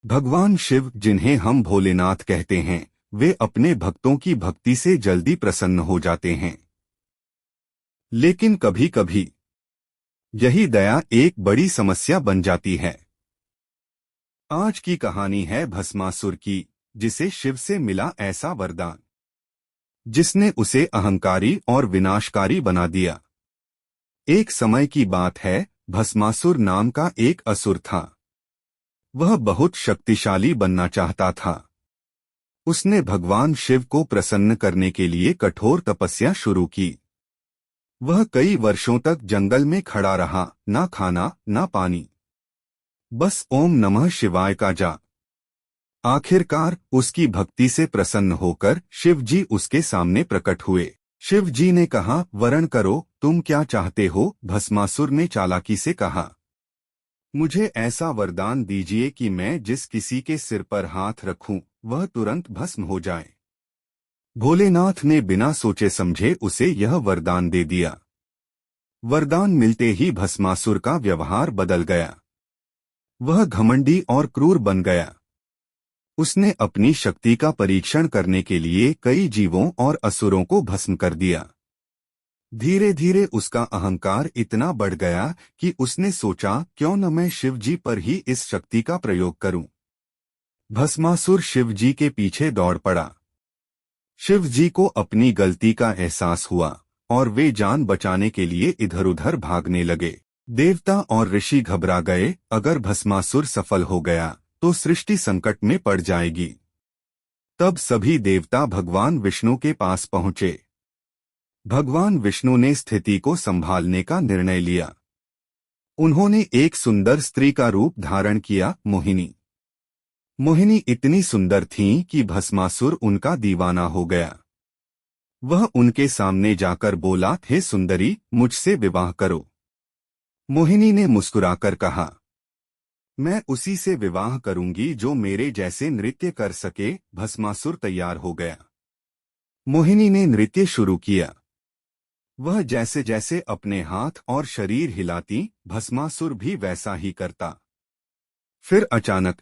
भगवान शिव, जिन्हें हम भोलेनाथ कहते हैं, वे अपने भक्तों की भक्ति से जल्दी प्रसन्न हो जाते हैं। लेकिन कभी कभी यही दया एक बड़ी समस्या बन जाती है। आज की कहानी है भस्मासुर की, जिसे शिव से मिला ऐसा वरदान जिसने उसे अहंकारी और विनाशकारी बना दिया। एक समय की बात है, भस्मासुर नाम का एक असुर था। वह बहुत शक्तिशाली बनना चाहता था। उसने भगवान शिव को प्रसन्न करने के लिए कठोर तपस्या शुरू की। वह कई वर्षों तक जंगल में खड़ा रहा, ना खाना ना पानी, बस ओम नमः शिवाय का जाप। आखिरकार उसकी भक्ति से प्रसन्न होकर शिव जी उसके सामने प्रकट हुए। शिव जी ने कहा, वरण करो, तुम क्या चाहते हो? भस्मासुर ने चालाकी से कहा, मुझे ऐसा वरदान दीजिए कि मैं जिस किसी के सिर पर हाथ रखूं, वह तुरंत भस्म हो जाए। भोलेनाथ ने बिना सोचे समझे उसे यह वरदान दे दिया। वरदान मिलते ही भस्मासुर का व्यवहार बदल गया। वह घमंडी और क्रूर बन गया। उसने अपनी शक्ति का परीक्षण करने के लिए कई जीवों और असुरों को भस्म कर दिया। धीरे धीरे उसका अहंकार इतना बढ़ गया कि उसने सोचा, क्यों न मैं शिव जी पर ही इस शक्ति का प्रयोग करूं। भस्मासुर शिव जी के पीछे दौड़ पड़ा। शिव जी को अपनी गलती का एहसास हुआ और वे जान बचाने के लिए इधर उधर भागने लगे। देवता और ऋषि घबरा गए, अगर भस्मासुर सफल हो गया तो सृष्टि संकट में पड़ जाएगी। तब सभी देवता भगवान विष्णु के पास पहुंचे। भगवान विष्णु ने स्थिति को संभालने का निर्णय लिया। उन्होंने एक सुंदर स्त्री का रूप धारण किया, मोहिनी। मोहिनी इतनी सुंदर थीं कि भस्मासुर उनका दीवाना हो गया। वह उनके सामने जाकर बोला, हे सुंदरी, मुझसे विवाह करो। मोहिनी ने मुस्कुराकर कहा, मैं उसी से विवाह करूंगी जो मेरे जैसे नृत्य कर सके। भस्मासुर तैयार हो गया। मोहिनी ने नृत्य शुरू किया। वह जैसे जैसे अपने हाथ और शरीर हिलाती, भस्मासुर भी वैसा ही करता। फिर अचानक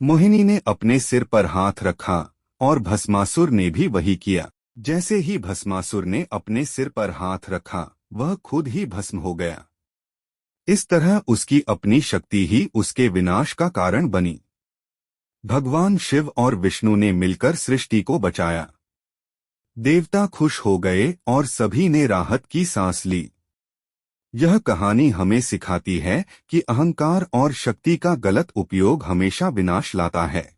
मोहिनी ने अपने सिर पर हाथ रखा और भस्मासुर ने भी वही किया। जैसे ही भस्मासुर ने अपने सिर पर हाथ रखा, वह खुद ही भस्म हो गया। इस तरह उसकी अपनी शक्ति ही उसके विनाश का कारण बनी। भगवान शिव और विष्णु ने मिलकर सृष्टि को बचाया। देवता खुश हो गए और सभी ने राहत की सांस ली। यह कहानी हमें सिखाती है कि अहंकार और शक्ति का गलत उपयोग हमेशा विनाश लाता है।